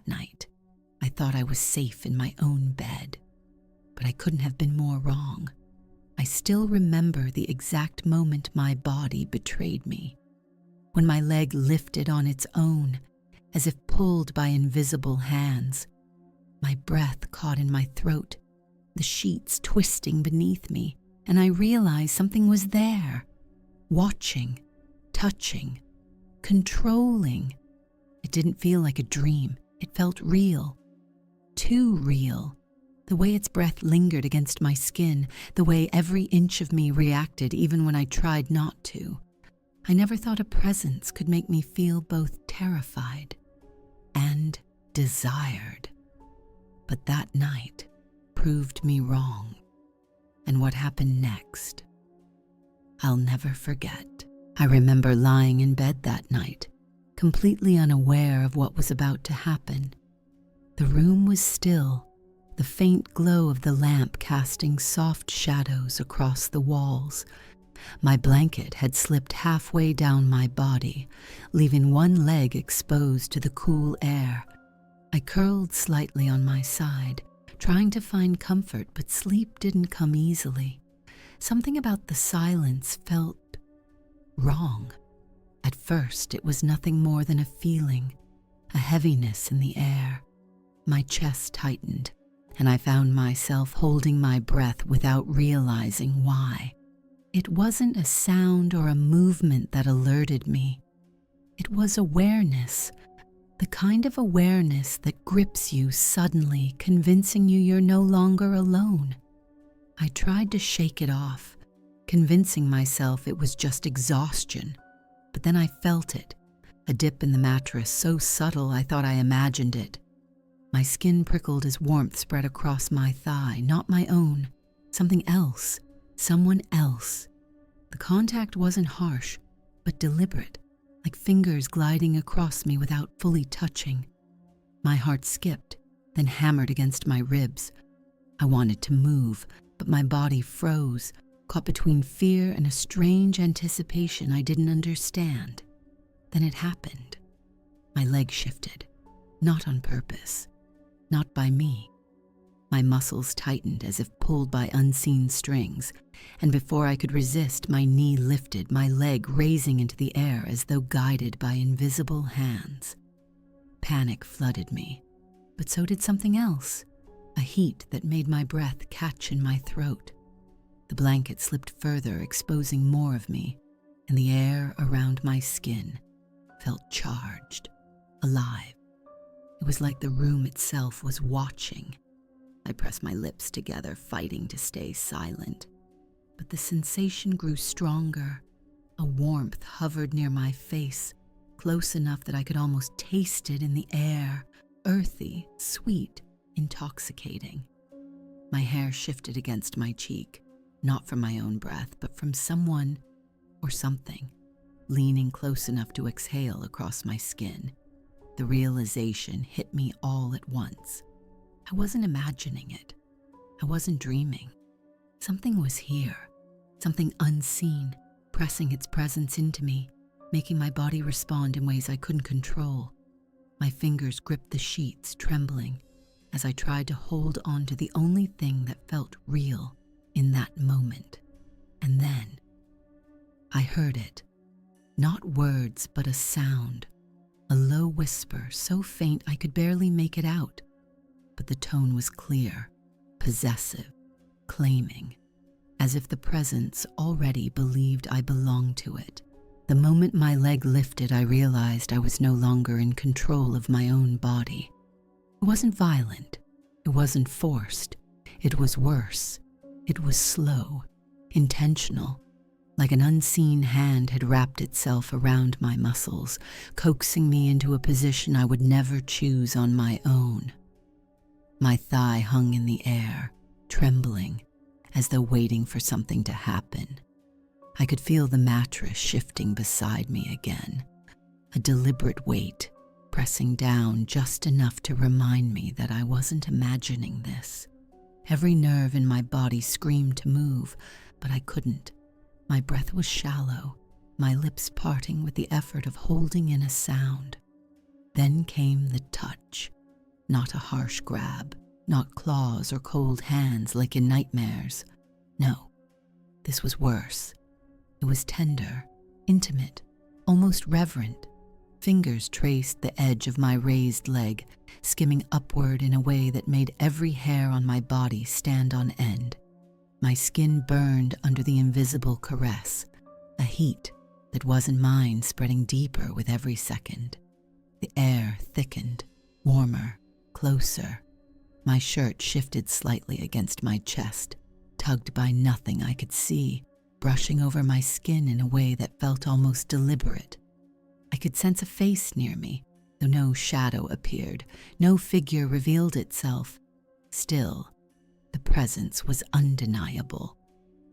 that night, I thought I was safe in my own bed, but I couldn't have been more wrong. I still remember the exact moment my body betrayed me, when my leg lifted on its own, as if pulled by invisible hands. My breath caught in my throat, the sheets twisting beneath me, and I realized something was there, watching, touching, controlling. It didn't feel like a dream. It felt real. Too real. The way its breath lingered against my skin, the way every inch of me reacted even when I tried not to. I never thought a presence could make me feel both terrified and desired. But that night proved me wrong. And what happened next, I'll never forget. I remember lying in bed that night, completely unaware of what was about to happen. The room was still, the faint glow of the lamp casting soft shadows across the walls. My blanket had slipped halfway down my body, leaving one leg exposed to the cool air. I curled slightly on my side, trying to find comfort, but sleep didn't come easily. Something about the silence felt wrong. At first, it was nothing more than a feeling, a heaviness in the air. My chest tightened, and I found myself holding my breath without realizing why. It wasn't a sound or a movement that alerted me. It was awareness, the kind of awareness that grips you suddenly, convincing you you're no longer alone. I tried to shake it off, convincing myself it was just exhaustion, but then I felt it, a dip in the mattress so subtle I thought I imagined it. My skin prickled as warmth spread across my thigh, not my own, something else, someone else. The contact wasn't harsh, but deliberate, like fingers gliding across me without fully touching. My heart skipped, then hammered against my ribs. I wanted to move, but my body froze, caught between fear and a strange anticipation I didn't understand. Then it happened. My leg shifted, not on purpose, not by me. My muscles tightened as if pulled by unseen strings, and before I could resist, my knee lifted, my leg raising into the air as though guided by invisible hands. Panic flooded me, but so did something else, a heat that made my breath catch in my throat. The blanket slipped further, exposing more of me, and the air around my skin felt charged, alive. It was like the room itself was watching. I pressed my lips together, fighting to stay silent. But the sensation grew stronger. A warmth hovered near my face, close enough that I could almost taste it in the air, earthy, sweet, intoxicating. My hair shifted against my cheek, not from my own breath, but from someone or something, leaning close enough to exhale across my skin. The realization hit me all at once. I wasn't imagining it. I wasn't dreaming. Something was here, something unseen, pressing its presence into me, making my body respond in ways I couldn't control. My fingers gripped the sheets, trembling, as I tried to hold on to the only thing that felt real in that moment. And then I heard it. Not words, but a sound, a low whisper so faint I could barely make it out. But the tone was clear, possessive, claiming, as if the presence already believed I belonged to it. The moment my leg lifted, I realized I was no longer in control of my own body. It wasn't violent. It wasn't forced. It was worse. It was slow, intentional, like an unseen hand had wrapped itself around my muscles, coaxing me into a position I would never choose on my own. My thigh hung in the air, trembling, as though waiting for something to happen. I could feel the mattress shifting beside me again, a deliberate weight, pressing down just enough to remind me that I wasn't imagining this. Every nerve in my body screamed to move, but I couldn't. My breath was shallow, my lips parting with the effort of holding in a sound. Then came the touch, Not a harsh grab, not claws or cold hands like in nightmares. No, this was worse. It was tender, intimate, almost reverent. Fingers traced the edge of my raised leg, skimming upward in a way that made every hair on my body stand on end. My skin burned under the invisible caress, a heat that wasn't mine spreading deeper with every second. The air thickened, warmer, closer. My shirt shifted slightly against my chest, tugged by nothing I could see, brushing over my skin in a way that felt almost deliberate. I could sense a face near me, though no shadow appeared, no figure revealed itself. Still, the presence was undeniable.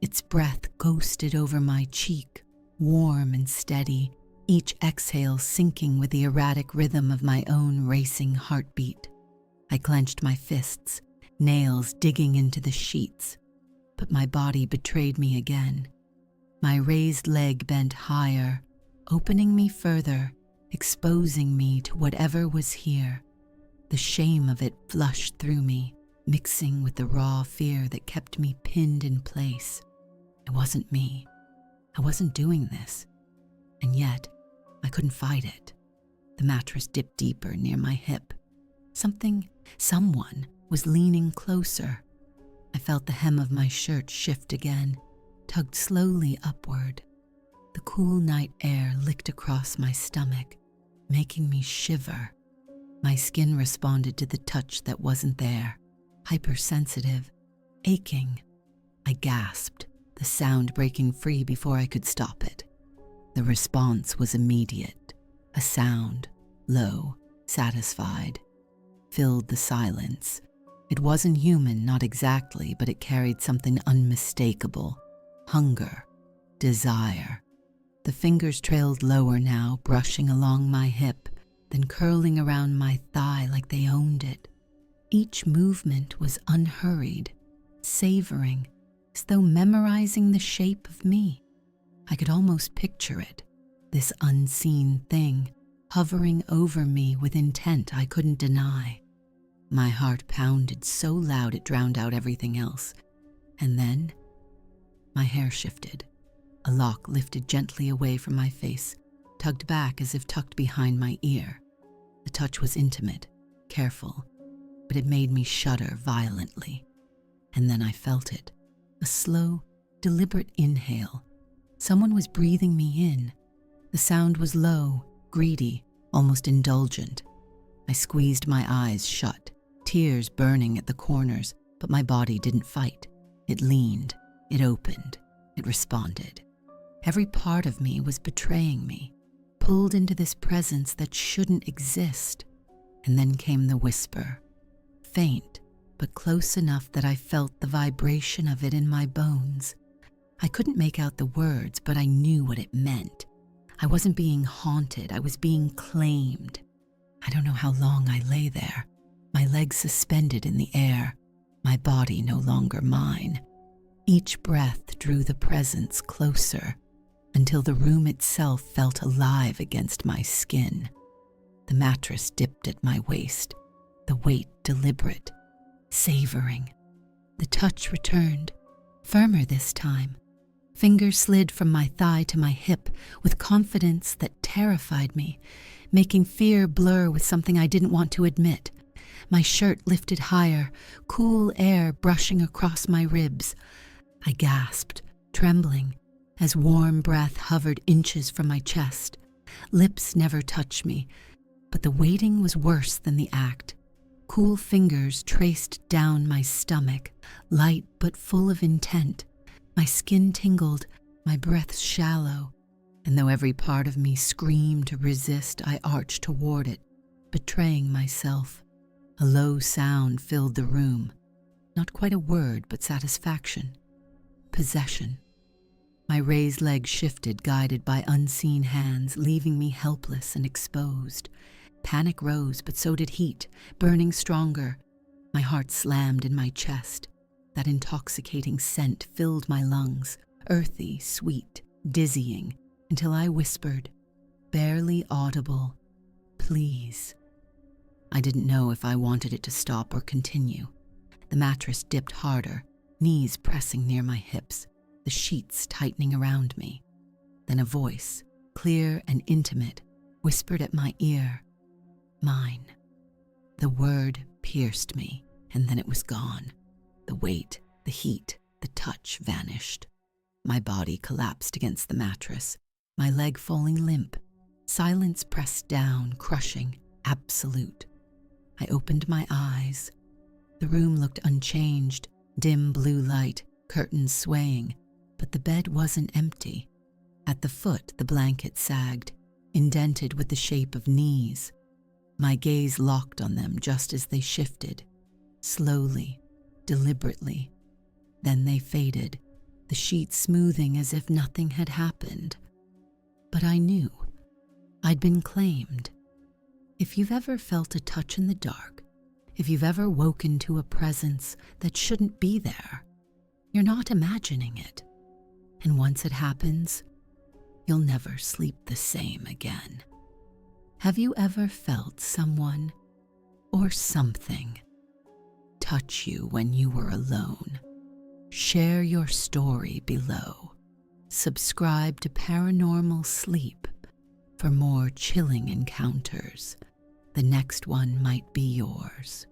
Its breath ghosted over my cheek, warm and steady, each exhale syncing with the erratic rhythm of my own racing heartbeat. I clenched my fists, nails digging into the sheets, but my body betrayed me again. My raised leg bent higher, opening me further, exposing me to whatever was here. The shame of it flushed through me, mixing with the raw fear that kept me pinned in place. It wasn't me. I wasn't doing this. And yet, I couldn't fight it. The mattress dipped deeper near my hip. Someone was leaning closer. I felt the hem of my shirt shift again, tugged slowly upward. The cool night air licked across my stomach, making me shiver. My skin responded to the touch that wasn't there, hypersensitive, aching. I gasped, the sound breaking free before I could stop it. The response was immediate. A sound, low, satisfied, filled the silence. It wasn't human, not exactly, but it carried something unmistakable. Hunger, desire. The fingers trailed lower now, brushing along my hip, then curling around my thigh like they owned it. Each movement was unhurried, savoring, as though memorizing the shape of me. I could almost picture it, this unseen thing, hovering over me with intent I couldn't deny. My heart pounded so loud it drowned out everything else. And then, my hair shifted. A lock lifted gently away from my face, tugged back as if tucked behind my ear. The touch was intimate, careful, but it made me shudder violently. And then I felt it, a slow, deliberate inhale. Someone was breathing me in. The sound was low, greedy, almost indulgent. I squeezed my eyes shut, tears burning at the corners, but my body didn't fight. It leaned, it opened, it responded. Every part of me was betraying me, pulled into this presence that shouldn't exist. And then came the whisper, faint, but close enough that I felt the vibration of it in my bones. I couldn't make out the words, but I knew what it meant. I wasn't being haunted, I was being claimed. I don't know how long I lay there, my legs suspended in the air, my body no longer mine. Each breath drew the presence closer, until the room itself felt alive against my skin. The mattress dipped at my waist, the weight deliberate, savoring. The touch returned, firmer this time. Fingers slid from my thigh to my hip with confidence that terrified me, making fear blur with something I didn't want to admit. My shirt lifted higher, cool air brushing across my ribs. I gasped, trembling, as warm breath hovered inches from my chest. Lips never touched me, but the waiting was worse than the act. Cool fingers traced down my stomach, light but full of intent. My skin tingled, my breath shallow, and though every part of me screamed to resist, I arched toward it, betraying myself. A low sound filled the room, not quite a word, but satisfaction. Possession. My raised leg shifted, guided by unseen hands, leaving me helpless and exposed. Panic rose, but so did heat, burning stronger. My heart slammed in my chest. That intoxicating scent filled my lungs, earthy, sweet, dizzying, until I whispered, barely audible, "Please." I didn't know if I wanted it to stop or continue. The mattress dipped harder, knees pressing near my hips, the sheets tightening around me. Then a voice, clear and intimate, whispered at my ear, "Mine." The word pierced me, and then it was gone. The weight, the heat, the touch vanished. My body collapsed against the mattress, my leg falling limp. Silence pressed down, crushing, absolute. I opened my eyes. The room looked unchanged, dim blue light, curtains swaying, but the bed wasn't empty. At the foot, the blanket sagged, indented with the shape of knees. My gaze locked on them just as they shifted, slowly, deliberately. Then they faded, the sheets smoothing as if nothing had happened. But I knew. I'd been claimed. If you've ever felt a touch in the dark, if you've ever woken to a presence that shouldn't be there, you're not imagining it. And once it happens, you'll never sleep the same again. Have you ever felt someone or something touch you when you were alone? Share your story below. Subscribe to Paranormal Sleep for more chilling encounters. The next one might be yours.